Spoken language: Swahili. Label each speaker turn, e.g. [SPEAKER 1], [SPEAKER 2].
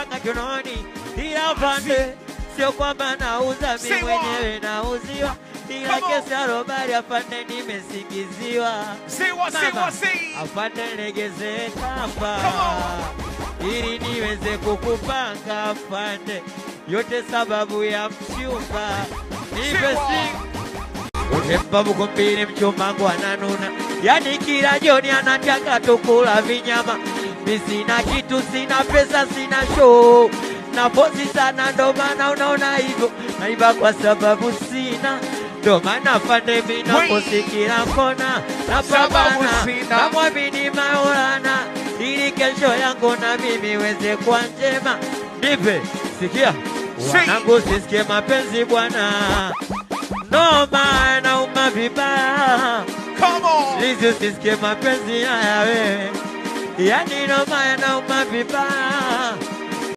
[SPEAKER 1] Kinoni ila pande sio kwamba nauza mimi mwenyewe nauziwa ila kesi ya robari afande nimesingiziwa afande legeze kamba ili niweze kukupanga afande yote sababu ya mchumba nipesi utempa mkumbini mchumbangu ananuna yani kila jioni anataka tukula vinyama mi sina kitu, sina pesa, sina show na pozi sana ndo maana unaona hivyo naiba kwa sababu sina ndo maana afande mimi naposti kila kona napambana namwamini Maulana ili kesho yangu na mimi weze kuwa njema nipe sikia wanangu sisikie mapenzi bwana no maana umavibaya lizi sisikie mapenzi haya wewe yani no maana umavibaya